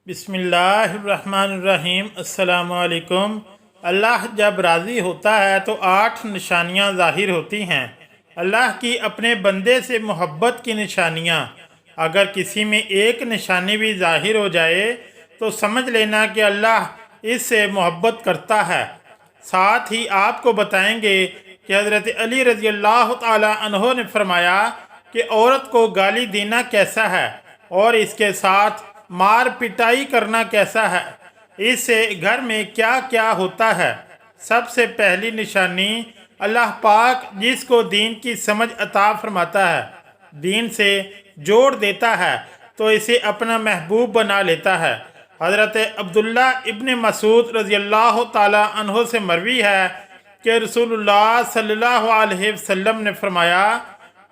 बिस्मिल्लाहिर्रहमानिर्रहीम। अस्सलामु अलैकुम। अल्लाह जब राज़ी होता है तो 8 निशानियाँ ज़ाहिर होती हैं। अल्लाह की अपने बंदे से मोहब्बत की निशानियाँ। अगर किसी में एक निशानी भी ज़ाहिर हो जाए तो समझ लेना कि अल्लाह इससे मोहब्बत करता है। साथ ही आपको बताएंगे कि हज़रत अली रज़ी अल्लाह ताला अन्हो ने फरमाया कि औरत को गाली देना कैसा है और इसके साथ मार पिटाई करना कैसा है, इससे घर में क्या क्या होता है। सबसे पहली निशानी, अल्लाह पाक जिसको दीन की समझ अता फरमाता है, दीन से जोड़ देता है तो इसे अपना महबूब बना लेता है। हज़रत अब्दुल्ला इब्न मसूद रज़ी अल्लाह ताला अन्हो से मरवी है कि रसूलुल्लाह सल्लल्लाहु अलैहि वसल्लम ने फरमाया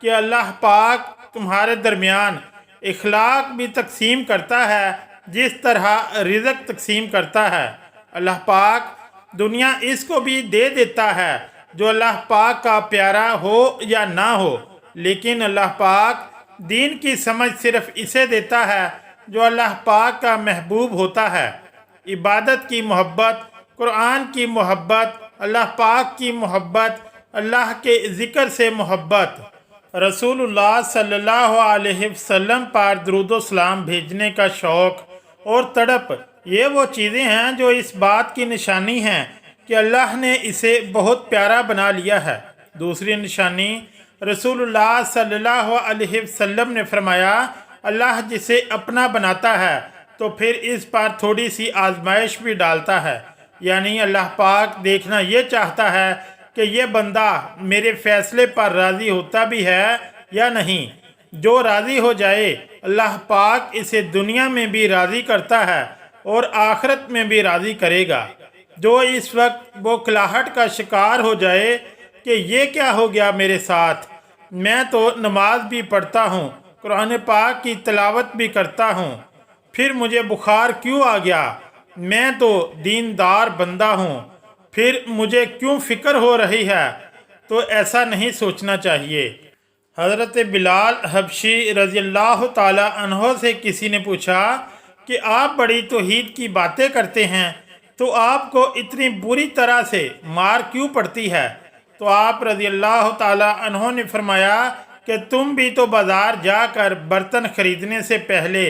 कि अल्लाह पाक तुम्हारे दरमियान इखलाक भी तकसीम करता है जिस तरह रिज़्क़ तकसीम करता है। अल्लाह पाक दुनिया इसको भी दे देता है जो अल्लाह पाक का प्यारा हो या ना हो, लेकिन अल्लाह पाक दीन की समझ सिर्फ इसे देता है जो अल्लाह पाक का महबूब होता है। इबादत की मोहब्बत, कुरान की मोहब्बत, अल्लाह पाक की मोहब्बत, अल्लाह के ज़िक्र से मोहब्बत, रसूलुल्लाह सल्लल्लाहु अलैहि वसल्लम पर दुरूद सलाम भेजने का शौक़ और तड़प, ये वो चीज़ें हैं जो इस बात की निशानी हैं कि अल्लाह ने इसे बहुत प्यारा बना लिया है। दूसरी निशानी, रसूलुल्लाह सल्लल्लाहु अलैहि वसल्लम ने फरमाया अल्लाह जिसे अपना बनाता है तो फिर इस पर थोड़ी सी आजमाइश भी डालता है। यानी अल्लाह पाक देखना ये चाहता है कि ये बंदा मेरे फ़ैसले पर राज़ी होता भी है या नहीं। जो राज़ी हो जाए अल्लाह पाक इसे दुनिया में भी राज़ी करता है और आखिरत में भी राज़ी करेगा। जो इस वक्त बौखलाहट का शिकार हो जाए कि ये क्या हो गया मेरे साथ, मैं तो नमाज भी पढ़ता हूँ, कुरान पाक की तिलावत भी करता हूँ, फिर मुझे बुखार क्यों आ गया, मैं तो दीनदार बंदा हूँ, फिर मुझे क्यों फ़िक्र हो रही है, तो ऐसा नहीं सोचना चाहिए। हज़रत बिलाल हबशी रज़ी अल्लाह ताला अन्हो से किसी ने पूछा कि आप बड़ी तौहीद की बातें करते हैं तो आपको इतनी बुरी तरह से मार क्यों पड़ती है। तो आप रज़ी अल्लाह ताला अन्हो ने फरमाया कि तुम भी तो बाज़ार जाकर बर्तन ख़रीदने से पहले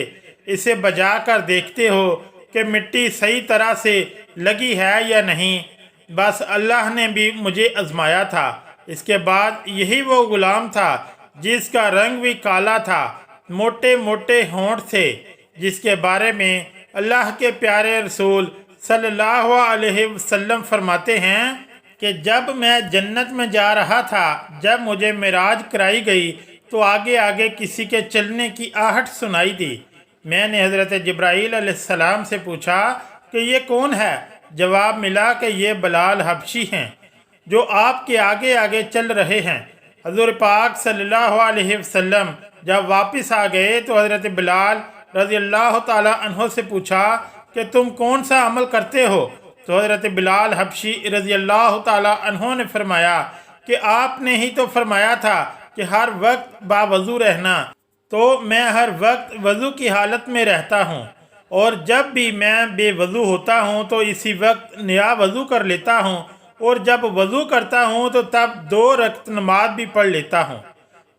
इसे बजा कर देखते हो कि मिट्टी सही तरह से लगी है या नहीं। बस अल्लाह ने भी मुझे आजमाया था। इसके बाद यही वो ग़ुलाम था जिसका रंग भी काला था, मोटे मोटे होंठ थे, जिसके बारे में अल्लाह के प्यारे रसूल सल्लल्लाहु अलैहि वसल्लम फरमाते हैं कि जब मैं जन्नत में जा रहा था, जब मुझे मिराज कराई गई तो आगे आगे किसी के चलने की आहट सुनाई दी। मैंने हज़रत जिब्राईल अलैहिस्सलाम से पूछा कि ये कौन है। जवाब मिला कि ये बिलाल हबशी हैं जो आपके आगे आगे चल रहे हैं। हज़ूर पाक सल्लल्लाहु अलैहि वसल्लम जब वापस आ गए तो हज़रत बिलाल रज़ी अल्लाह ताला अन्हो से पूछा कि तुम कौन सा अमल करते हो। तो हज़रत बिलाल हबशी रज़ी अल्लाह ताला अन्हो ने फरमाया कि आपने ही तो फरमाया था कि हर वक्त बावज़ू रहना, तो मैं हर वक्त वज़ू की हालत में रहता हूँ और जब भी मैं बेवज़ू होता हूँ तो इसी वक्त नया वज़ू कर लेता हूँ और जब वज़ू करता हूँ तो तब 2 रकत नमाज भी पढ़ लेता हूँ।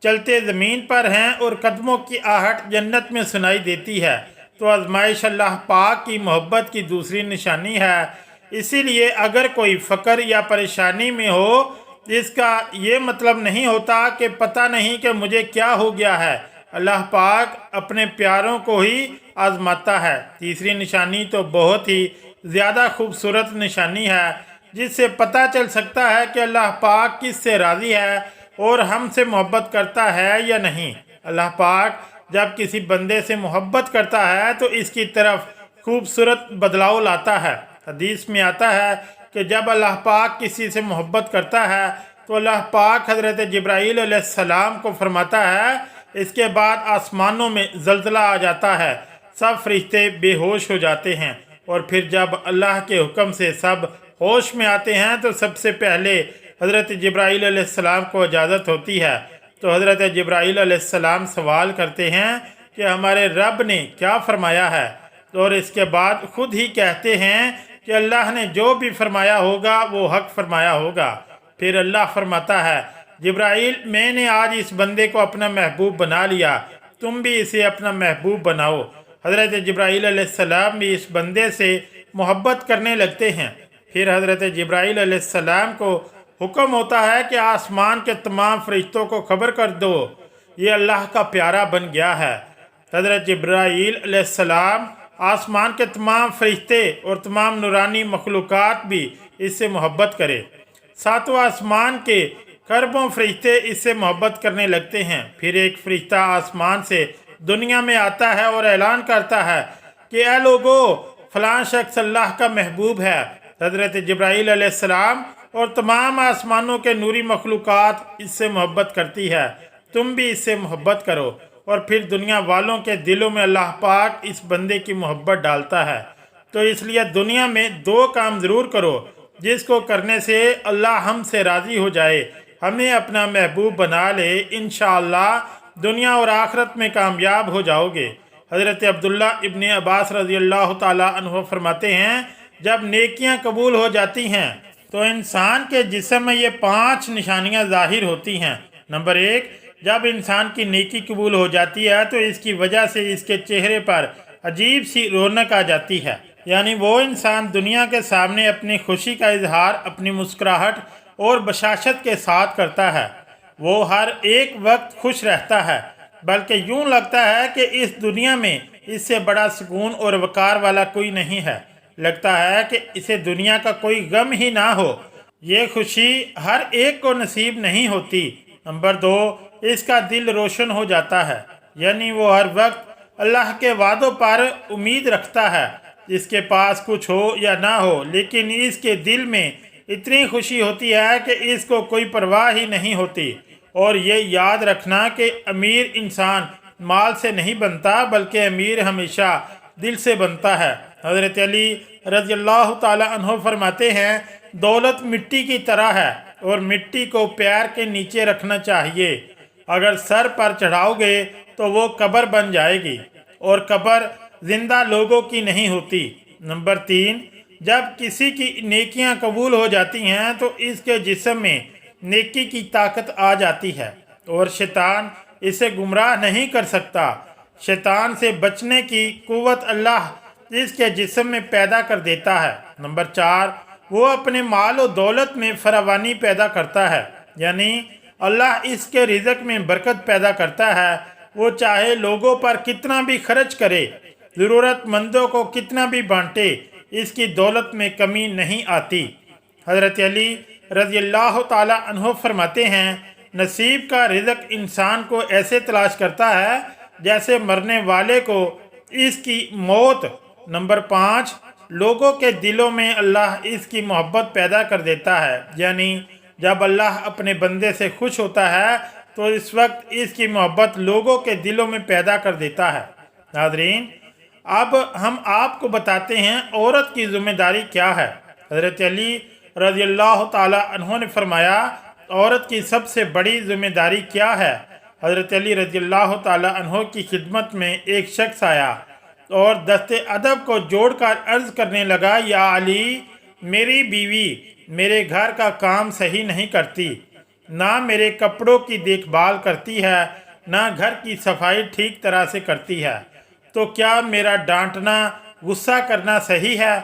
चलते ज़मीन पर हैं और कदमों की आहट जन्नत में सुनाई देती है। तो आजमाइश अल्लाह पाक की मोहब्बत की दूसरी निशानी है। इसीलिए अगर कोई फ़क्र या परेशानी में हो, इसका ये मतलब नहीं होता कि पता नहीं कि मुझे क्या हो गया है। अल्लाह पाक अपने प्यारों को ही आजमाता है। तीसरी निशानी तो बहुत ही ज़्यादा खूबसूरत निशानी है जिससे पता चल सकता है कि अल्लाह पाक किससे राज़ी है और हमसे मोहब्बत करता है या नहीं। अल्लाह पाक जब किसी बंदे से मोहब्बत करता है तो इसकी तरफ खूबसूरत बदलाव लाता है। हदीस में आता है कि जब अल्लाह पाक किसी से मोहब्बत करता है तो अल्लाह पाक हज़रत जिब्राईल अलैहिस्सलाम को फरमाता है, इसके बाद आसमानों में ज़लज़ला आ जाता है, सब फरिश्ते बेहोश हो जाते हैं और फिर जब अल्लाह के हुक्म से सब होश में आते हैं तो सबसे पहले हज़रत जिब्राईल अलैहिस्सलाम को इजाज़त होती है। तो हज़रत जिब्राईल अलैहिस्सलाम सवाल करते हैं कि हमारे रब ने क्या फरमाया है। اور इसके बाद खुद ही कहते हैं कि अल्लाह ने जो भी फरमाया होगा वो हक फरमाया होगा। फिर अल्लाह फरमाता है, जिब्राइल मैंने आज इस बंदे को अपना महबूब बना लिया, तुम भी इसे अपना महबूब बनाओ। हज़रत जिब्राइल अलैहिस्सलाम भी इस बंदे से मोहब्बत करने लगते हैं। फिर हज़रत जिब्राइल अलैहिस्सलाम को हुक्म होता है कि आसमान के तमाम फरिश्तों को खबर कर दो, ये अल्लाह का प्यारा बन गया है। हज़रत जिब्राइल अलैहिस्सलाम, आसमान के तमाम फरिश्ते और तमाम नूरानी मखलूक़ात भी इससे मोहब्बत करें। सातों आसमान के खरबों फरिश्ते इससे मोहब्बत करने लगते हैं। फिर एक फरिश्ता आसमान से दुनिया में आता है और ऐलान करता है कि ऐ लोगो, फ़लाँ शख्स अल्लाह का महबूब है। हज़रत जिब्राइल अलैहिस्सलाम और तमाम आसमानों के नूरी मखलूक़ात इससे मोहब्बत करती है, तुम भी इससे मोहब्बत करो। और फिर दुनिया वालों के दिलों में अल्लाह पाक इस बंदे की मोहब्बत डालता है। तो इसलिए दुनिया में दो काम ज़रूर करो जिसको करने से अल्लाह हमसे राज़ी हो जाए, हमें अपना महबूब बना ले। इंशाअल्लाह दुनिया और आखिरत में कामयाब हो जाओगे। हज़रत अब्दुल्ला इब्न अब्बास रज़ी अल्लाह ताला अन्हु फरमाते हैं, जब नेकियां कबूल हो जाती हैं तो इंसान के जिस्म में ये 5 निशानियां ज़ाहिर होती हैं। नंबर 1, जब इंसान की नेकी कबूल हो जाती है तो इसकी वजह से इसके चेहरे पर अजीब सी रौनक आ जाती है, यानी वो इंसान दुनिया के सामने अपनी खुशी का इजहार अपनी मुस्कुराहट और बशाशत के साथ करता है। वो हर एक वक्त खुश रहता है, बल्कि यूँ लगता है कि इस दुनिया में इससे बड़ा सुकून और वक़ार वाला कोई नहीं है। लगता है कि इसे दुनिया का कोई गम ही ना हो। ये खुशी हर एक को नसीब नहीं होती। नंबर 2, इसका दिल रोशन हो जाता है, यानी वो हर वक्त अल्लाह के वादों पर उम्मीद रखता है। इसके पास कुछ हो या ना हो, लेकिन इसके दिल में इतनी खुशी होती है कि इसको कोई परवाह ही नहीं होती। और ये याद रखना कि अमीर इंसान माल से नहीं बनता, बल्कि अमीर हमेशा दिल से बनता है। हज़रत अली रज़ी अल्लाह ताला अन्हु फरमाते हैं, दौलत मिट्टी की तरह है और मिट्टी को पैर के नीचे रखना चाहिए। अगर सर पर चढ़ाओगे तो वो कब्र बन जाएगी और कब्र जिंदा लोगों की नहीं होती। नंबर 3, जब किसी की नेकियां कबूल हो जाती हैं तो इसके जिस्म में नेकी की ताकत आ जाती है और शैतान इसे गुमराह नहीं कर सकता। शैतान से बचने की कुव्वत अल्लाह इसके जिस्म में पैदा कर देता है। नंबर 4, वो अपने माल और दौलत में फरावानी पैदा करता है, यानी अल्लाह इसके रिज़्क़ में बरकत पैदा करता है। वो चाहे लोगों पर कितना भी खर्च करे, ज़रूरतमंदों को कितना भी बांटे, इसकी दौलत में कमी नहीं आती। हज़रत अली रज़ी अल्लाह ताला अन्हु फरमाते हैं, नसीब का रिज़्क़ इंसान को ऐसे तलाश करता है जैसे मरने वाले को इसकी मौत। नंबर 5, लोगों के दिलों में अल्लाह इसकी मोहब्बत पैदा कर देता है, यानी जब अल्लाह अपने बंदे से खुश होता है तो इस वक्त इसकी मोहब्बत लोगों के दिलों में पैदा कर देता है। नाज़रीन, अब हम आपको बताते हैं औरत की ज़िम्मेदारी क्या है। हज़रत अली रज़ी अल्लाह ताला अन्हु ने फरमाया, औरत की सबसे बड़ी ज़िम्मेदारी क्या है। हज़रत अली रज़ी अल्लाह ताला अन्हु की खिदमत में एक शख्स आया और दस्ते अदब को जोड़कर अर्ज़ करने लगा, या अली, मेरी बीवी मेरे घर का काम सही नहीं करती, ना मेरे कपड़ों की देखभाल करती है, ना घर की सफाई ठीक तरह से करती है, तो क्या मेरा डांटना गुस्सा करना सही है?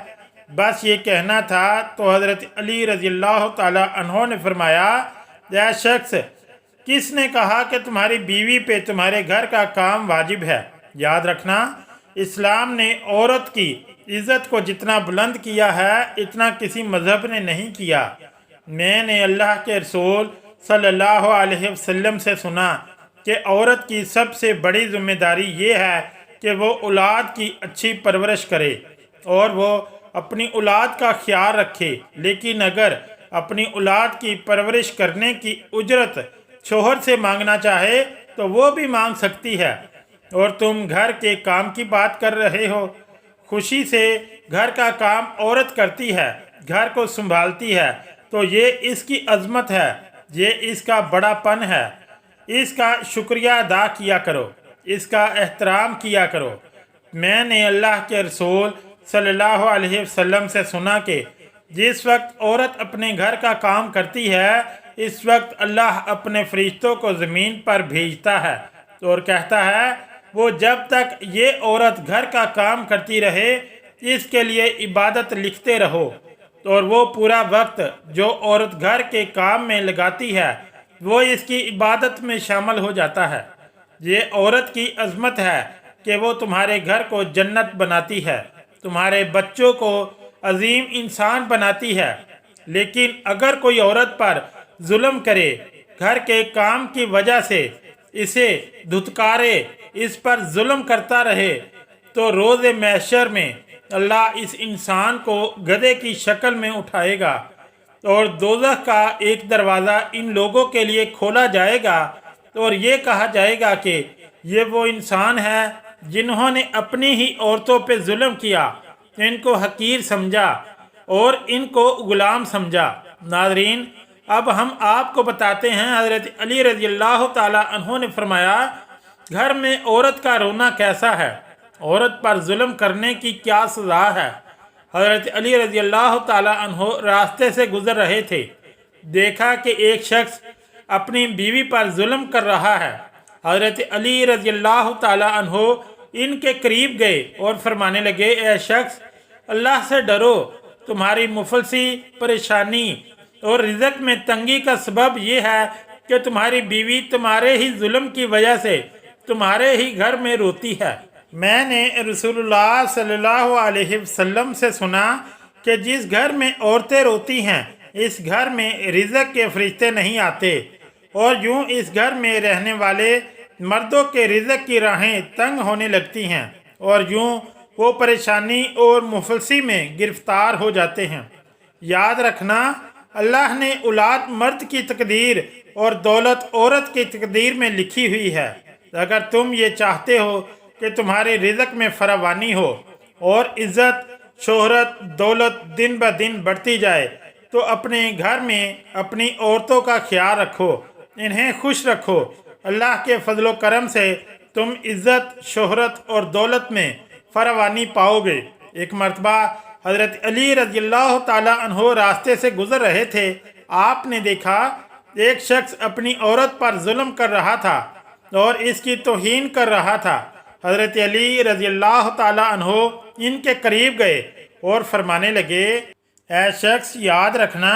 बस ये कहना था तो हज़रत अली रज़ी अल्लाह ताला अन्हु ने फरमाया, यह शख्स, किसने कहा कि तुम्हारी बीवी पे तुम्हारे घर का काम वाजिब है? याद रखना, इस्लाम ने औरत की इज़्ज़त को जितना बुलंद किया है इतना किसी मज़हब ने नहीं किया। मैंने अल्लाह के रसूल सल्लल्लाहु अलैहि वसल्लम से सुना कि औरत की सबसे बड़ी ज़िम्मेदारी ये है कि वो औलाद की अच्छी परवरिश करे और वो अपनी औलाद का ख्याल रखे। लेकिन अगर अपनी औलाद की परवरिश करने की उजरत शोहर से मांगना चाहे तो वो भी मांग सकती है। और तुम घर के काम की बात कर रहे हो। खुशी से घर का काम औरत करती है, घर को संभालती है, तो ये इसकी अजमत है, ये इसका बड़ापन है। इसका शुक्रिया अदा किया करो, इसका एहतराम किया करो। میں نے اللہ کے رسول सल्लल्लाहु अलैहि वसल्लम से सुना कि जिस वक्त औरत अपने घर का काम करती है इस वक्त अल्लाह अपने फरिश्तों को ज़मीन पर भेजता है और कहता है वो जब तक ये औरत घर का काम करती रहे इसके लिए इबादत लिखते रहो। और वो पूरा वक्त जो औरत घर के काम में लगाती है वो इसकी इबादत में शामिल हो जाता है। ये औरत की अज़मत है कि वो तुम्हारे घर को जन्नत बनाती है, तुम्हारे बच्चों को अजीम इंसान बनाती है। लेकिन अगर कोई औरत पर जुल्म करे, घर के काम की वजह से इसे धुतकारे, इस पर जुल्म करता रहे, तो रोज़ महशर में अल्लाह इस इंसान को गधे की शक्ल में उठाएगा और दोज़ख का एक दरवाज़ा इन लोगों के लिए खोला जाएगा और ये कहा जाएगा कि ये वो इंसान है जिन्होंने अपनी ही औरतों पे जुल्म किया, इनको हकीर समझा और इनको गुलाम समझा। नाज़रीन, अब हम आपको बताते हैं हज़रत अली रज़ी अल्लाह ताला अन्हो ने फरमाया घर में औरत का रोना कैसा है, औरत पर जुल्म करने की क्या सज़ा है। हज़रत अली रज़ी अल्लाह ताला अन्हो रास्ते से गुज़र रहे थे, देखा कि एक शख्स अपनी बीवी पर जुल्म कर रहा है। हज़रत अली रज़ी अल्लाह ताला अन्हो इनके करीब गए और फरमाने लगे, ए शख्स, अल्लाह से डरो, तुम्हारी मुफलसी, परेशानी और रिज़्क़ में तंगी का सबब यह है कि तुम्हारी बीवी तुम्हारे ही जुल्म की वजह से तुम्हारे ही घर में रोती है। मैंने रसूलुल्लाह सल्लल्लाहु अलैहि वसल्लम से सुना कि जिस घर में औरतें रोती हैं इस घर में रिज़्क़ के फरिश्ते नहीं आते और यूँ इस घर में रहने वाले मर्दों के रिज़्क़ की राहें तंग होने लगती हैं और यूँ वो परेशानी और मुफलसी में गिरफ्तार हो जाते हैं। याद रखना, अल्लाह ने औलाद मर्द की तकदीर और दौलत औरत की तकदीर में लिखी हुई है। अगर तुम ये चाहते हो कि तुम्हारे रिज़्क़ में फरावानी हो और इज़्ज़त, शोहरत, दौलत दिन ब दिन बढ़ती जाए तो अपने घर में अपनी औरतों का ख्याल रखो, इन्हें खुश रखो। अल्लाह के फजलो करम से तुम इज़्ज़त, शोहरत और दौलत में फरावानी पाओगे। एक मरतबा हज़रत अली रज़ी अल्लाह ताला अन्हो रास्ते से गुज़र रहे थे। आपने देखा एक शख्स अपनी औरत पर जुल्म कर रहा था और इसकी तौहीन कर रहा था। हज़रत अली रज़ी अल्लाह ताला अन्हो इनके करीब गए और फरमाने लगे, ऐ शख्स, याद रखना,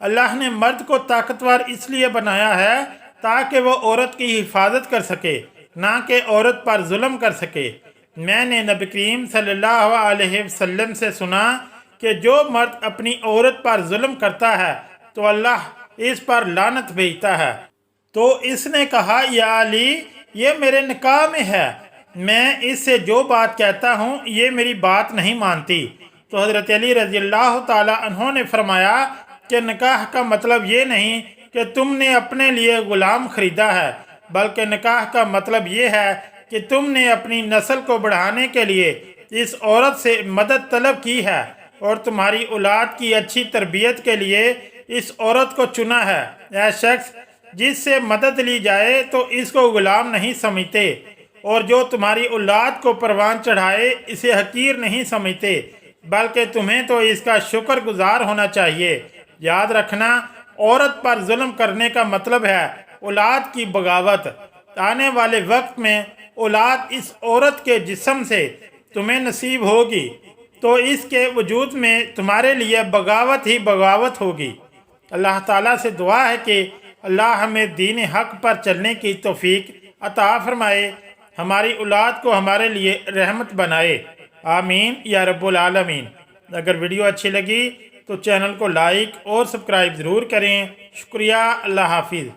अल्लाह ने मर्द को ताकतवर इसलिए बनाया है ताकि वो औरत की हिफाजत कर सके, ना कि औरत पर जुल्म कर सके। मैंने नबी करीम सल्लल्लाहु अलैहि वसल्लम से सुना कि जो मर्द अपनी औरत पर जुल्म करता है तो अल्लाह इस पर लानत भेजता है। तो इसने कहा, या अली, ये मेरे निकाह में है, मैं इससे जो बात कहता हूँ ये मेरी बात नहीं मानती। तो हज़रत अली रज़ी अल्लाह ताला अन्हो ने फरमाया कि निकाह का मतलब ये नहीं कि तुमने अपने लिए ग़ुलाम ख़रीदा है, बल्कि निकाह का मतलब ये है कि तुमने अपनी नस्ल को बढ़ाने के लिए इस औरत से मदद तलब की है और तुम्हारी औलाद की अच्छी तरबियत के लिए इस औरत को चुना है। यह शख्स जिससे मदद ली जाए तो इसको ग़ुलाम नहीं समझते और जो तुम्हारी औलाद को परवान चढ़ाए इसे हकीर नहीं समझते, बल्कि तुम्हें तो इसका शुक्रगुजार होना चाहिए। याद रखना, औरत पर जुल्म करने का मतलब है औलाद की बगावत। आने वाले वक्त में औलाद इस औरत के जिस्म से तुम्हें नसीब होगी तो इसके वजूद में तुम्हारे लिए बगावत ही बगावत होगी। अल्लाह ताला से दुआ है कि अल्लाह हमें दीन हक़ पर चलने की तौफीक अता फरमाए, हमारी औलाद को हमारे लिए रहमत बनाए। आमीन या रब्बुल आलमीन। अगर वीडियो अच्छी लगी तो चैनल को लाइक और सब्सक्राइब ज़रूर करें। शुक्रिया। अल्लाह हाफिज़।